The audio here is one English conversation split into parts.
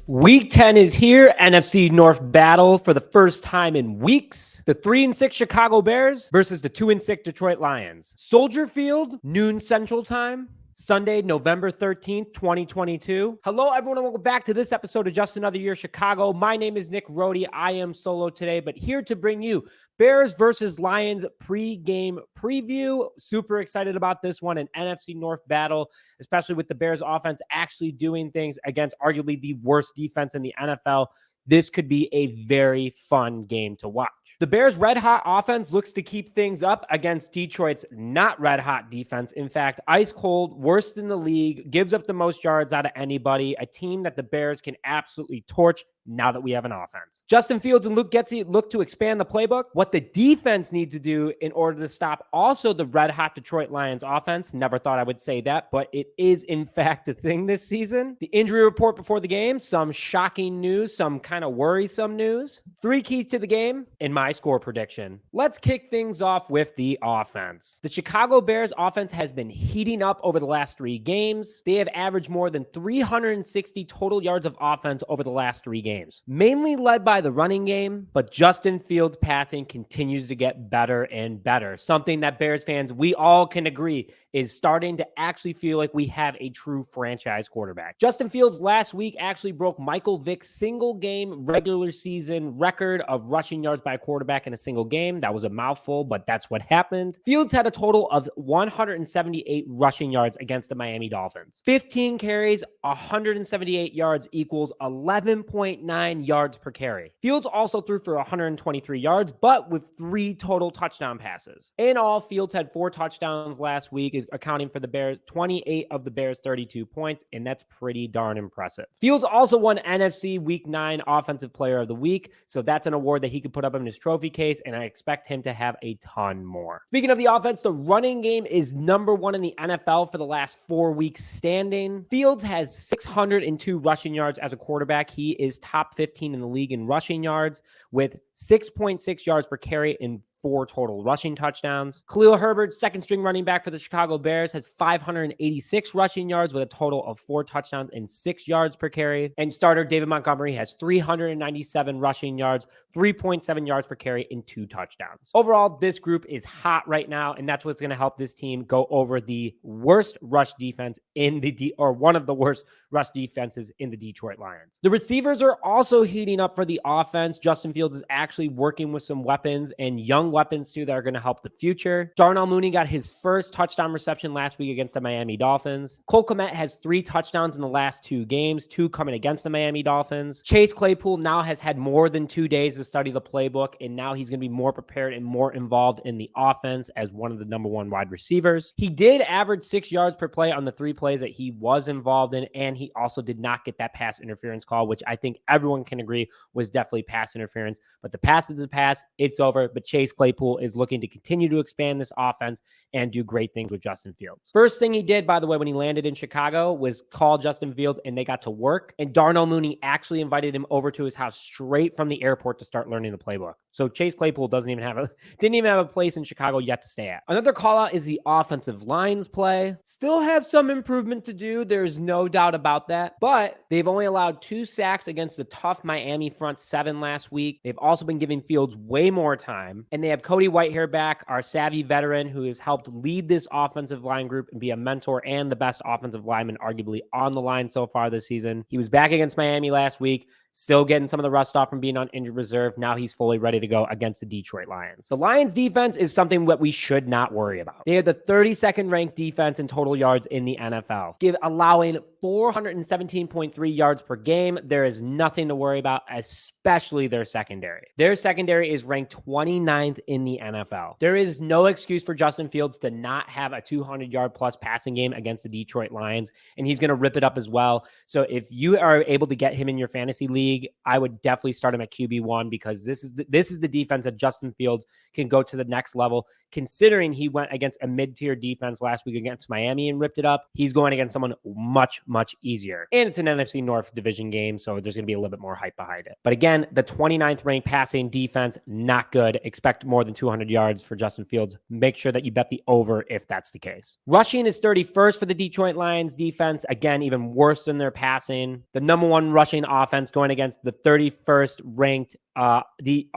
Week 10 is here. NFC North battle for the first time in weeks. The 3-6 Chicago Bears versus the 2-6 Detroit Lions. Soldier Field, noon Central Time. Sunday, November 13th, 2022. Hello, everyone, and welcome back to this episode of Just Another Year Chicago. My name is Nick Rohde. I am solo today, but here to bring you Bears versus Lions pre-game preview. Super excited about this one, an NFC North battle, especially with the Bears offense actually doing things against arguably the worst defense in the NFL. This could be a very fun game to watch. The Bears' red-hot offense looks to keep things up against Detroit's not red-hot defense. In fact, ice cold, worst in the league, gives up the most yards out of anybody, a team that the Bears can absolutely torch now that we have an offense. Justin Fields and Luke Getsy look to expand the playbook. What the defense needs to do in order to stop also the red-hot Detroit Lions offense. Never thought I would say that, but it is in fact a thing this season. The injury report before the game, some shocking news, some kind of worrisome news. 3 keys to the game in my score prediction. Let's kick things off with the offense. The Chicago Bears offense has been heating up over the last 3 games. They have averaged more than 360 total yards of offense over the last 3 games. Mainly led by the running game, but Justin Fields' passing continues to get better and better. Something that Bears fans, we all can agree, is starting to actually feel like we have a true franchise quarterback. Justin Fields last week actually broke Michael Vick's single-game regular season record of rushing yards by a quarterback in a single game. That was a mouthful, but that's what happened. Fields had a total of 178 rushing yards against the Miami Dolphins. 15 carries, 178 yards equals 11.9 yards per carry. Fields also threw for 123 yards, but with 3 total touchdown passes. In all, Fields had 4 touchdowns last week, accounting for the Bears 28 of the Bears' 32 points, and that's pretty darn impressive. Fields also won NFC Week 9 Offensive Player of the Week, so that's an award that he could put up in his trophy case, and I expect him to have a ton more. Speaking of the offense, the running game is number 1 in the NFL for the last 4 weeks standing. Fields has 602 rushing yards as a quarterback. He is top 15 in the league in rushing yards with 6.6 yards per carry in 4 total rushing touchdowns. Khalil Herbert, second string running back for the Chicago Bears, has 586 rushing yards with a total of 4 touchdowns and 6 yards per carry. And starter David Montgomery has 397 rushing yards, 3.7 yards per carry and 2 touchdowns. Overall, this group is hot right now, and that's what's going to help this team go over the worst rush defense in the one of the worst rush defenses in the Detroit Lions. The receivers are also heating up for the offense. Justin Fields is actually working with some weapons and young weapons too that are going to help the future. Darnell Mooney got his first touchdown reception last week against the Miami Dolphins. Cole Kmet has 3 touchdowns in the last 2 games, 2 coming against the Miami Dolphins. Chase Claypool now has had more than 2 days to study the playbook, and now he's going to be more prepared and more involved in the offense as one of the number 1 wide receivers. He did average 6 yards per play on the 3 plays that he was involved in, and he also did not get that pass interference call, which I think everyone can agree was definitely pass interference. But the pass is the pass. It's over. But Chase Claypool is looking to continue to expand this offense and do great things with Justin Fields. First thing he did, by the way, when he landed in Chicago was call Justin Fields, and they got to work. And Darnell Mooney actually invited him over to his house straight from the airport to start learning the playbook. So Chase Claypool didn't even have a place in Chicago yet to stay at. Another call out is the offensive line's play. Still have some improvement to do. There's no doubt about that. But they've only allowed 2 sacks against the tough Miami front 7 last week. They've also been giving Fields way more time. And they have Cody Whitehair back, our savvy veteran who has helped lead this offensive line group and be a mentor and the best offensive lineman arguably on the line so far this season. He was back against Miami last week. Still getting some of the rust off from being on injured reserve. Now he's fully ready to go against the Detroit Lions. The Lions defense is something that we should not worry about. They are the 32nd ranked defense in total yards in the NFL, allowing 417.3 yards per game. There is nothing to worry about, especially their secondary. Their secondary is ranked 29th in the NFL. There is no excuse for Justin Fields to not have a 200-yard plus passing game against the Detroit Lions, and he's going to rip it up as well. So if you are able to get him in your fantasy league, league, I would definitely start him at QB1 because this is the defense that Justin Fields can go to the next level. Considering he went against a mid-tier defense last week against Miami and ripped it up, he's going against someone much, much easier. And it's an NFC North division game, so there's going to be a little bit more hype behind it. But again, the 29th ranked passing defense, not good. Expect more than 200 yards for Justin Fields. Make sure that you bet the over if that's the case. Rushing is 31st for the Detroit Lions defense. Again, even worse than their passing. The number one rushing offense going against the 31st ranked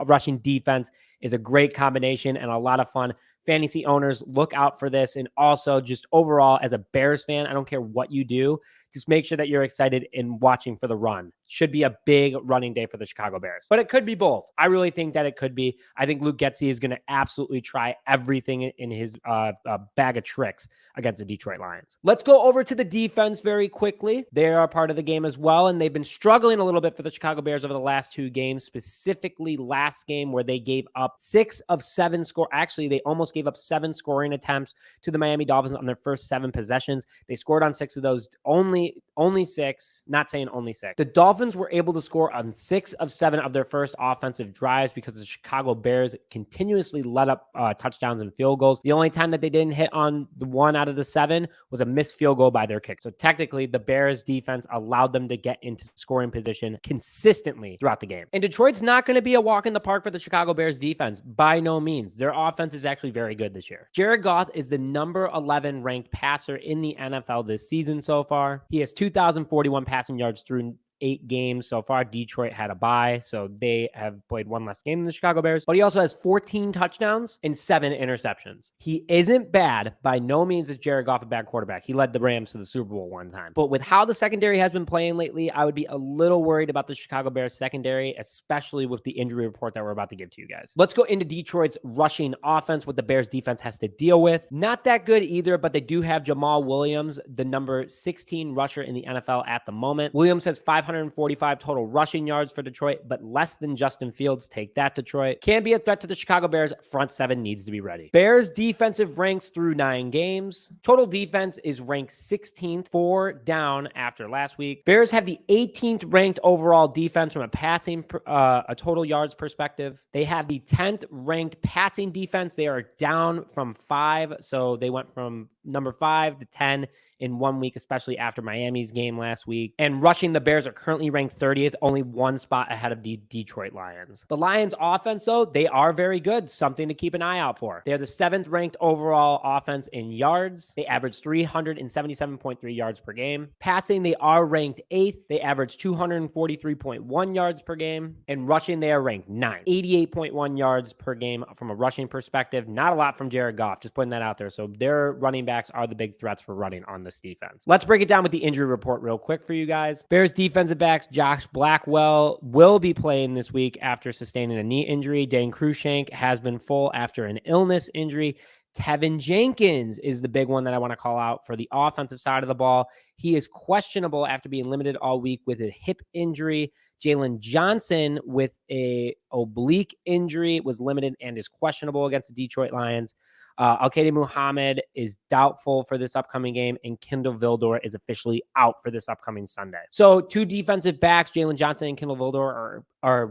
rushing defense is a great combination and a lot of fun. Fantasy owners, look out for this. And also just overall, as a Bears fan, I don't care what you do, just make sure that you're excited in watching for the run. Should be a big running day for the Chicago Bears. But it could be both. I really think that it could be. I think Luke Getsy is going to absolutely try everything in his bag of tricks against the Detroit Lions. Let's go over to the defense very quickly. They are part of the game as well, and they've been struggling a little bit for the Chicago Bears over the last two games, specifically last game where they gave up 6 of 7 score. Actually, they almost gave up 7 scoring attempts to the Miami Dolphins on their first 7 possessions. They scored on 6 of those, only 6, not saying only 6. The Dolphins were able to score on 6 of 7 of their first offensive drives because the Chicago Bears continuously let up touchdowns and field goals. The only time that they didn't hit on the 1 out of the 7 was a missed field goal by their kick. So technically, the Bears defense allowed them to get into scoring position consistently throughout the game. And Detroit's not going to be a walk in the park for the Chicago Bears defense. By no means. Their offense is actually very good this year. Jared Goff is the number 11 ranked passer in the NFL this season so far. He has 2,041 passing yards through 8 games so far. Detroit had a bye, so they have played 1 less game than the Chicago Bears, but he also has 14 touchdowns and 7 interceptions. He isn't bad. By no means is Jared Goff a bad quarterback. He led the Rams to the Super Bowl 1 time. But with how the secondary has been playing lately, I would be a little worried about the Chicago Bears secondary, especially with the injury report that we're about to give to you guys. Let's go into Detroit's rushing offense, what the Bears defense has to deal with. Not that good either, but they do have Jamal Williams, the number 16 rusher in the NFL at the moment. Williams has 545 total rushing yards for Detroit, but less than Justin Fields. Take that, Detroit. Can be a threat to the Chicago Bears. Front 7 needs to be ready. Bears defensive ranks through 9 games. Total defense is ranked 16th, 4 down after last week. Bears have the 18th ranked overall defense from a passing, a total yards perspective. They have the 10th ranked passing defense. They are down from 5, so they went from number 5 to 10 in 1 week, especially after Miami's game last week. And rushing, the Bears are currently ranked 30th, only 1 spot ahead of the Detroit Lions. The Lions offense, though, they are very good. Something to keep an eye out for. They're the 7th ranked overall offense in yards. They average 377.3 yards per game. Passing, they are ranked 8th. They average 243.1 yards per game. And rushing, they are ranked 9th. 88.1 yards per game from a rushing perspective. Not a lot from Jared Goff, just putting that out there. So their running backs are the big threats for running on this defense. Let's break it down with the injury report real quick for you guys. Bears defensive backs Josh Blackwell will be playing this week after sustaining a knee injury. Dane Cruikshank has been full after an illness injury. Tevin Jenkins is the big one that I want to call out for the offensive side of the ball. He is questionable after being limited all week with a hip injury. Jalen Johnson with a oblique injury was limited and is questionable against the Detroit Lions. Al-Qaeda Muhammad is doubtful for this upcoming game, and Kindle Vildor is officially out for this upcoming Sunday. So 2 defensive backs, Jalen Johnson and Kindle Vildor,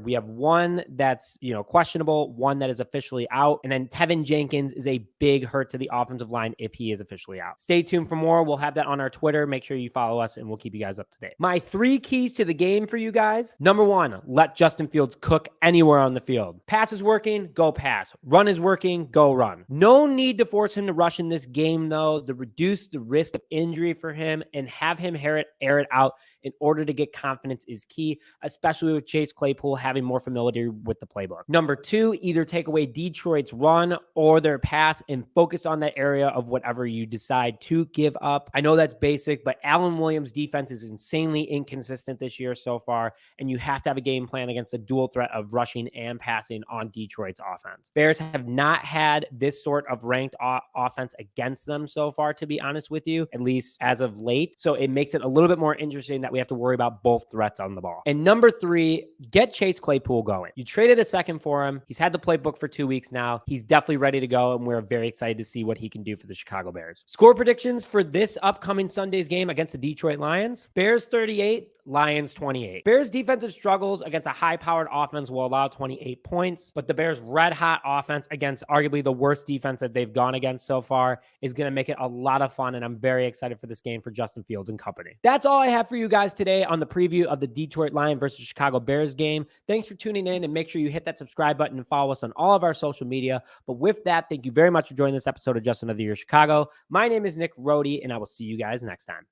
we have one that's, questionable, one that is officially out, and then Tevin Jenkins is a big hurt to the offensive line if he is officially out. Stay tuned for more. We'll have that on our Twitter. Make sure you follow us, and we'll keep you guys up to date. My 3 keys to the game for you guys. Number 1, let Justin Fields cook anywhere on the field. Pass is working, go pass. Run is working, go run. No need to force him to rush in this game, though, to reduce the risk of injury for him and have him air it out in order to get confidence is key, especially with Chase Claypool having more familiarity with the playbook. Number 2, either take away Detroit's run or their pass and focus on that area of whatever you decide to give up. I know that's basic, but Allen Williams' defense is insanely inconsistent this year so far, and you have to have a game plan against the dual threat of rushing and passing on Detroit's offense. Bears have not had this sort of ranked offense against them so far, to be honest with you, at least as of late. So it makes it a little bit more interesting that we have to worry about both threats on the ball. And number 3, get get Chase Claypool going. You traded a second for him. He's had the playbook for 2 weeks now. He's definitely ready to go, and we're very excited to see what he can do for the Chicago Bears. Score predictions for this upcoming Sunday's game against the Detroit Lions. Bears 38, Lions 28. Bears defensive struggles against a high-powered offense will allow 28 points, but the Bears' red-hot offense against arguably the worst defense that they've gone against so far is going to make it a lot of fun, and I'm very excited for this game for Justin Fields and company. That's all I have for you guys today on the preview of the Detroit Lions versus Chicago Bears game. Thanks for tuning in, and make sure you hit that subscribe button and follow us on all of our social media. But with that, thank you very much for joining this episode of Just Another Year Chicago. My name is Nick Rohde, and I will see you guys next time.